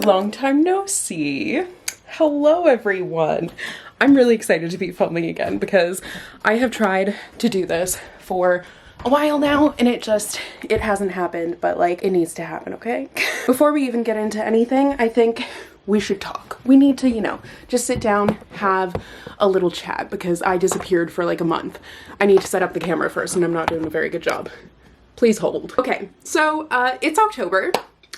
Long time no see. Hello everyone. I'm really excited to be filming again because I have tried to do this for a while now and it hasn't happened, but like it needs to happen, okay? Before we even get into anything, I think we should talk. We need to, you know, just sit down, have a little chat because I disappeared for like a month. I need to set up the camera first and I'm not doing a very good job. Please hold. Okay, so it's October.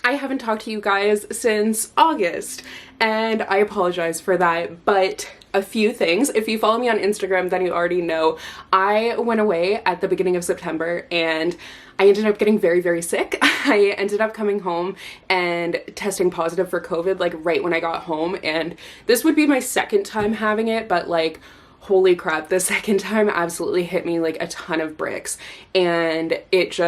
I haven't talked to you guys since August and I apologize for that, but a few things. If you follow me on Instagram, then you already know I went away at the beginning of September and I ended up getting very, very sick. I ended up coming home and testing positive for COVID like right when I got home, and this would be my second time having it, but like holy crap, the second time absolutely hit me like a ton of bricks, and it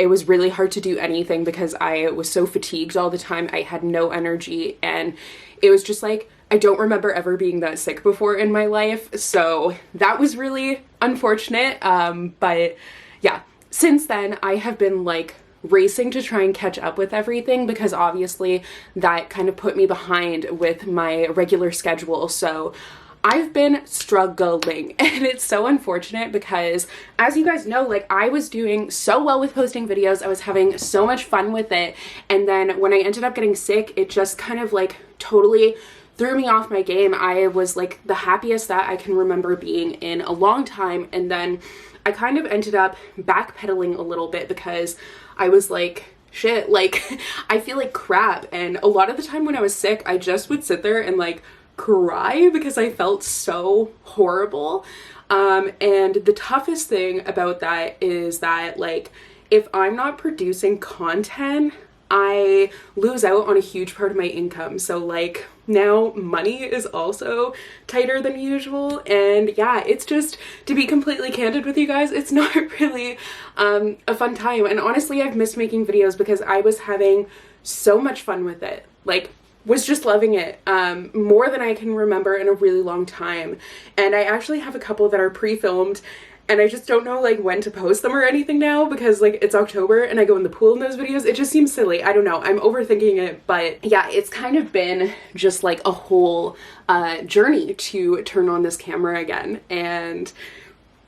was really hard to do anything because I was so fatigued all the time. I had no energy and it was just like, I don't remember ever being that sick before in my life, so that was really unfortunate. But yeah, since then I have been like racing to try and catch up with everything because obviously that kind of put me behind with my regular schedule. So I've been struggling and it's so unfortunate because as you guys know, like I was doing so well with posting videos. I was having so much fun with it. And then when I ended up getting sick, it just kind of like totally threw me off my game. I was like the happiest that I can remember being in a long time. And then I kind of ended up backpedaling a little bit because I was like, shit, like I feel like crap. And a lot of the time when I was sick, I just would sit there and like cry because I felt so horrible. And the toughest thing about that is that like if I'm not producing content, I lose out on a huge part of my income. So like now money is also tighter than usual, and yeah, it's just, to be completely candid with you guys, it's not really a fun time. And honestly, I've missed making videos because I was having so much fun with it, like was just loving it more than I can remember in a really long time. And I actually have a couple that are pre-filmed and I just don't know like when to post them or anything now because like it's October and I go in the pool in those videos. It just seems silly. I don't know. I'm overthinking it, but yeah, it's kind of been just like a whole journey to turn on this camera again, and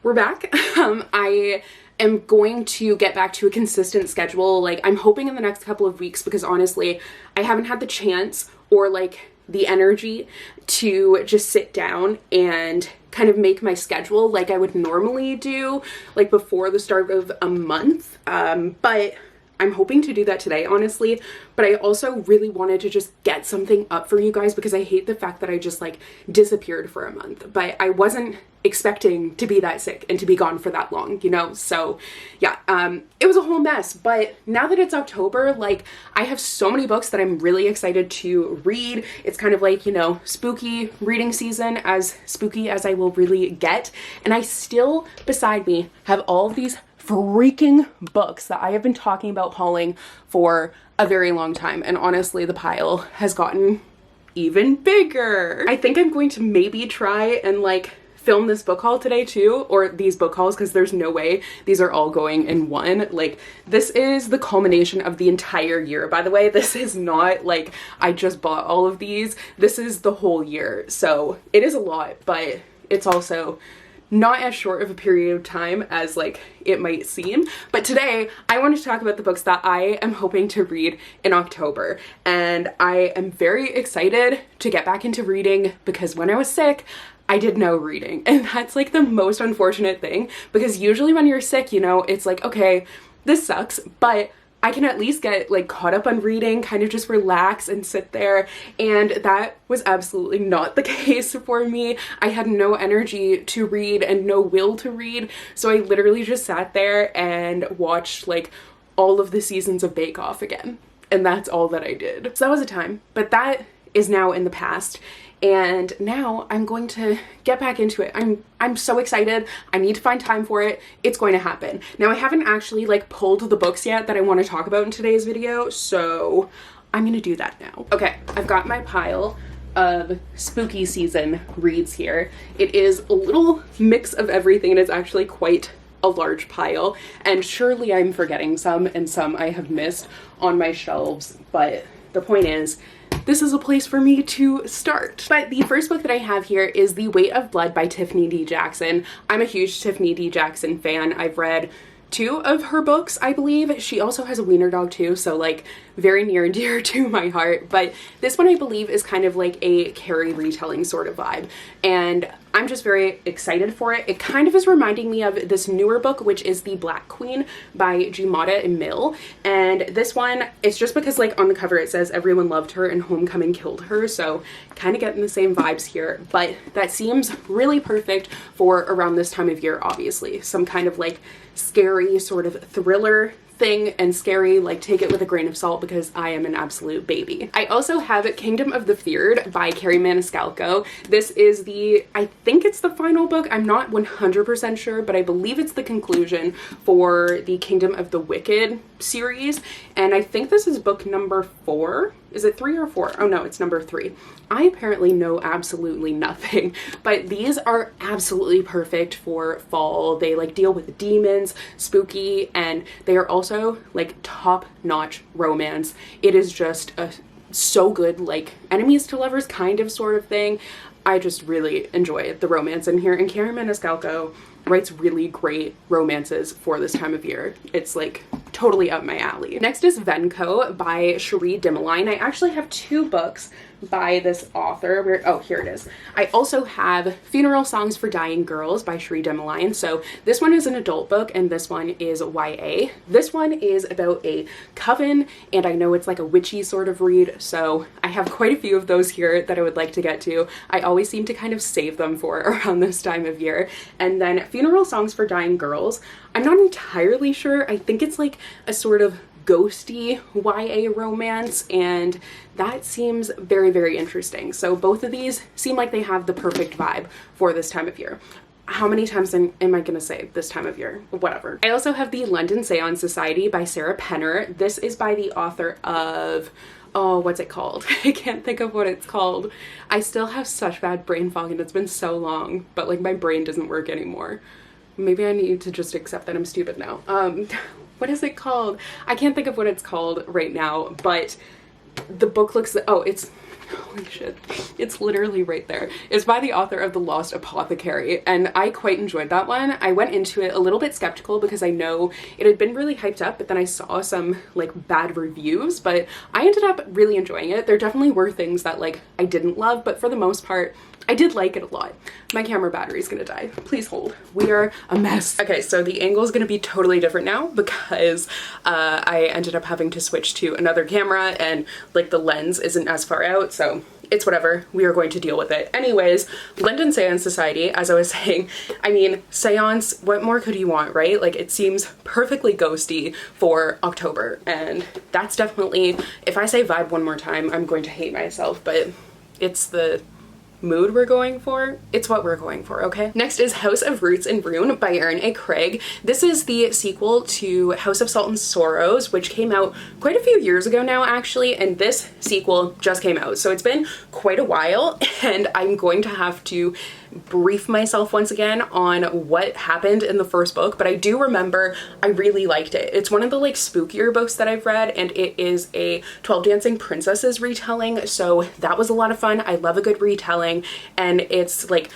we're back. I am going to get back to a consistent schedule. Like I'm hoping in the next couple of weeks because honestly, I haven't had the chance or like the energy to just sit down and kind of make my schedule like I would normally do like before the start of a month. But I'm hoping to do that today, honestly. But I also really wanted to just get something up for you guys because I hate the fact that I just like disappeared for a month. But I wasn't expecting to be that sick and to be gone for that long, you know? So yeah, it was a whole mess. But now that it's October, like I have so many books that I'm really excited to read. It's kind of like, you know, spooky reading season, as spooky as I will really get. And I still, beside me, have all of these freaking books that I have been talking about hauling for a very long time, and honestly the pile has gotten even bigger. I think I'm going to maybe try and like film this book haul today too, or these book hauls, because there's no way these are all going in one. Like this is the culmination of the entire year, by the way. This is not like I just bought all of these. This is the whole year, so it is a lot, but it's also not as short of a period of time as like it might seem. But today I want to talk about the books that I am hoping to read in October, and I am very excited to get back into reading because when I was sick I did no reading, and that's like the most unfortunate thing because usually when you're sick, you know, it's like, okay, this sucks, but I can at least get like caught up on reading, kind of just relax and sit there. And that was absolutely not the case for me. I had no energy to read and no will to read. So I literally just sat there and watched like all of the seasons of Bake Off again. And that's all that I did. So that was a time, but that is now in the past. And now I'm going to get back into it. I'm so excited. I need to find time for it. It's going to happen. Now I haven't actually like pulled the books yet that I want to talk about in today's video, so I'm gonna do that now. Okay, I've got my pile of spooky season reads here. It is a little mix of everything and it's actually quite a large pile, and surely I'm forgetting some and some I have missed on my shelves, but the point is this is a place for me to start. But the first book that I have here is The Weight of Blood by Tiffany D. Jackson. I'm a huge Tiffany D. Jackson fan. I've read 2 of her books, I believe. She also has a wiener dog too, so like very near and dear to my heart. But this one I believe is kind of like a Carrie retelling sort of vibe, and I'm just very excited for it. It kind of is reminding me of this newer book, which is The Black Queen by Jumada Emil. And this one, it's just because like on the cover it says everyone loved her and homecoming killed her, so kind of getting the same vibes here. But that seems really perfect for around this time of year, obviously. Some kind of like scary sort of thriller thing, and scary, like take it with a grain of salt because I am an absolute baby. I also have Kingdom of the Feared by Carrie Maniscalco. This is I think it's the final book. I'm not 100% sure, but I believe it's the conclusion for the Kingdom of the Wicked series. And I think this is book number 4. Is it 3 or 4? Oh no, it's number 3. I apparently know absolutely nothing, but these are absolutely perfect for fall. They like deal with demons, spooky, and they are also like top-notch romance. It is just so good, like enemies to lovers kind of sort of thing. I just really enjoy the romance in here, and Carrie Maniscalco writes really great romances for this time of year. It's like totally up my alley. Next is Venko by Cherie Dimaline. I actually have 2 books by this author. Oh, here it is. I also have Funeral Songs for Dying Girls by Cherie Dimaline. So this one is an adult book and this one is YA. This one is about a coven, and I know it's like a witchy sort of read, so I have quite a few of those here that I would like to get to. I always seem to kind of save them for around this time of year. And then Funeral Songs for Dying Girls, I'm not entirely sure. I think it's like a sort of ghosty YA romance, and that seems very, very interesting. So both of these seem like they have the perfect vibe for this time of year. How many times am I gonna say this time of year? Whatever. I also have The London Seance Society by Sarah Penner. This is by the author of, oh, what's it called? I can't think of what it's called. I still have such bad brain fog and it's been so long, but like my brain doesn't work anymore. Maybe I need to just accept that I'm stupid now. What is it called? I can't think of what it's called right now, but the book looks, oh, it's, holy shit, it's literally right there. It's by the author of The Lost Apothecary, and I quite enjoyed that one. I went into it a little bit skeptical because I know it had been really hyped up, but then I saw some like bad reviews, but I ended up really enjoying it. There definitely were things that like I didn't love, but for the most part, I did like it a lot. My camera battery is gonna die. Please hold. We are a mess. Okay, so the angle is gonna be totally different now because I ended up having to switch to another camera and like the lens isn't as far out, so it's whatever. We are going to deal with it. Anyways, London Seance Society, as I was saying, I mean, seance, what more could you want, right? Like it seems perfectly ghosty for October, and that's definitely, if I say vibe one more time, I'm going to hate myself, but it's the mood we're going for. It's what we're going for, okay? Next is House of Roots and Rune by Erin A. Craig. This is the sequel to House of Salt and Sorrows, which came out quite a few years ago now, actually, and this sequel just came out. So it's been quite a while, and I'm going to have to brief myself once again on what happened in the first book, but I do remember I really liked it. It's one of the like spookier books that I've read, and it is a 12 Dancing Princesses retelling, so that was a lot of fun. I love a good retelling, and it's like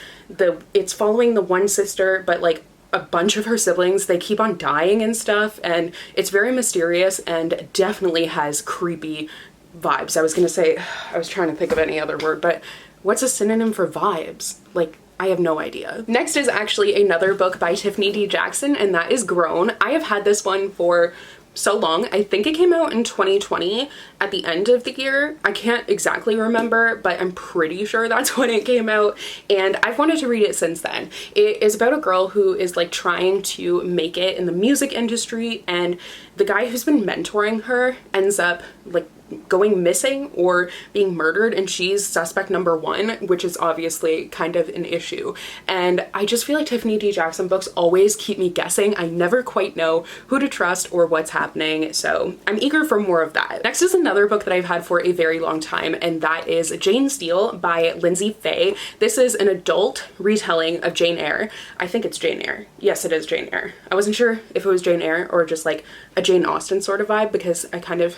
it's following the one sister, but like a bunch of her siblings, they keep on dying and stuff, and it's very mysterious and definitely has creepy vibes. I was gonna say, I was trying to think of any other word, but what's a synonym for vibes? Like, I have no idea. Next is actually another book by Tiffany D. Jackson, and that is Grown. I have had this one for so long. I think it came out in 2020 at the end of the year. I can't exactly remember, but I'm pretty sure that's when it came out, and I've wanted to read it since then. It is about a girl who is like trying to make it in the music industry, and the guy who's been mentoring her ends up like going missing or being murdered, and she's suspect number 1, which is obviously kind of an issue. And I just feel like Tiffany D. Jackson books always keep me guessing. I never quite know who to trust or what's happening, so I'm eager for more of that. Next is another book that I've had for a very long time, and that is Jane Steele by Lindsay Fay. This is an adult retelling of Jane Eyre. I think it's Jane Eyre. Yes, it is Jane Eyre. I wasn't sure if it was Jane Eyre or just like a Jane Austen sort of vibe, because I kind of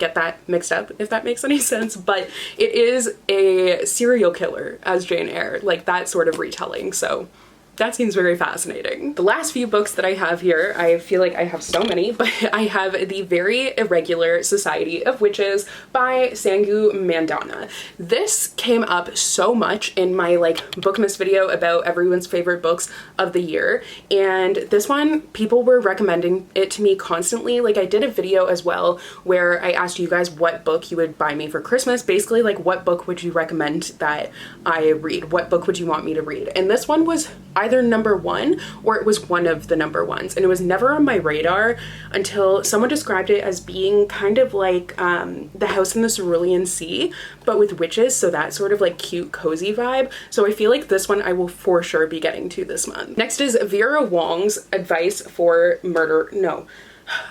get that mixed up, if that makes any sense, but it is a serial killer as Jane Eyre, like that sort of retelling, so that seems very fascinating. The last few books that I have here, I feel like I have so many, but I have The Very Irregular Society of Witches by Sangu Mandana. This came up so much in my like Bookmas video about everyone's favorite books of the year, and this one, people were recommending it to me constantly. Like I did a video as well where I asked you guys what book you would buy me for Christmas, basically like what book would you recommend that I read, what book would you want me to read, and this one was either number one or it was one of the number ones, and it was never on my radar until someone described it as being kind of like The House in the Cerulean Sea but with witches, so that sort of like cute cozy vibe. So I feel like this one I will for sure be getting to this month. Next is Vera Wong's Advice for Murder. No,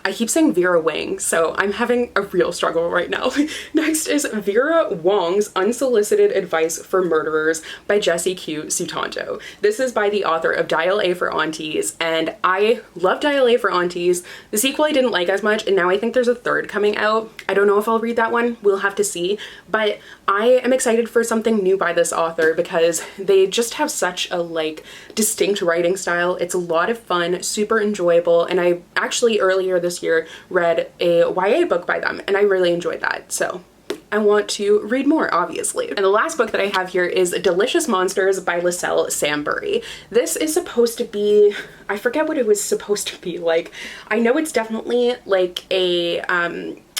I keep saying Vera Wang, so I'm having a real struggle right now. Next is Vera Wong's Unsolicited Advice for Murderers by Jessie Q. Sutanto. This is by the author of Dial A for Aunties, and I love Dial A for Aunties. The sequel I didn't like as much, and now I think there's a third coming out. I don't know if I'll read that one, we'll have to see, but I am excited for something new by this author because they just have such a like distinct writing style. It's a lot of fun, super enjoyable, and I actually earlier this year read a YA book by them and I really enjoyed that, so I want to read more, obviously. And the last book that I have here is Delicious Monsters by Lascelle Sambury. This is supposed to be, I forget what it was supposed to be like. I know it's definitely like a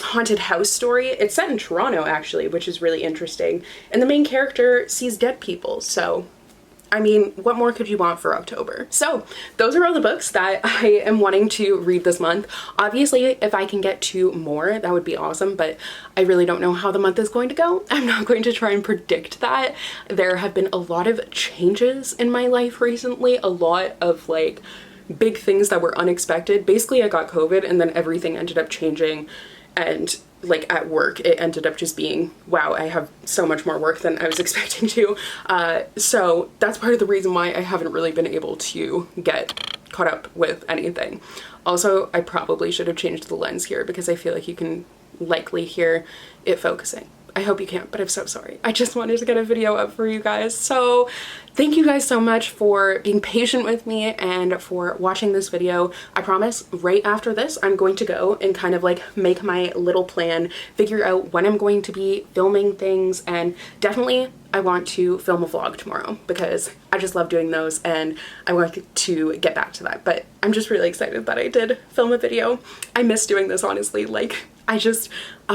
haunted house story. It's set in Toronto actually, which is really interesting, and the main character sees dead people, so I mean, what more could you want for October? So those are all the books that I am wanting to read this month. Obviously, if I can get to more, that would be awesome, but I really don't know how the month is going to go. I'm not going to try and predict that. There have been a lot of changes in my life recently, a lot of like big things that were unexpected. Basically, I got COVID and then everything ended up changing, and like at work it ended up just being, wow, I have so much more work than I was expecting to. So that's part of the reason why I haven't really been able to get caught up with anything. Also, I probably should have changed the lens here because I feel like you can likely hear it focusing. I hope you can't, but I'm so sorry. I just wanted to get a video up for you guys. So thank you guys so much for being patient with me and for watching this video. I promise right after this, I'm going to go and kind of like make my little plan, figure out when I'm going to be filming things, and definitely I want to film a vlog tomorrow because I just love doing those and I want to get back to that. But I'm just really excited that I did film a video. I miss doing this, honestly. Like, I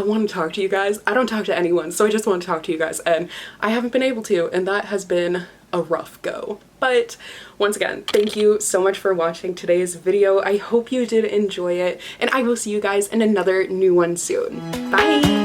want to talk to you guys. I don't talk to anyone, so I just want to talk to you guys, and I haven't been able to, and that has been a rough go. But once again, thank you so much for watching today's video. I hope you did enjoy it, and I will see you guys in another new one soon. Bye!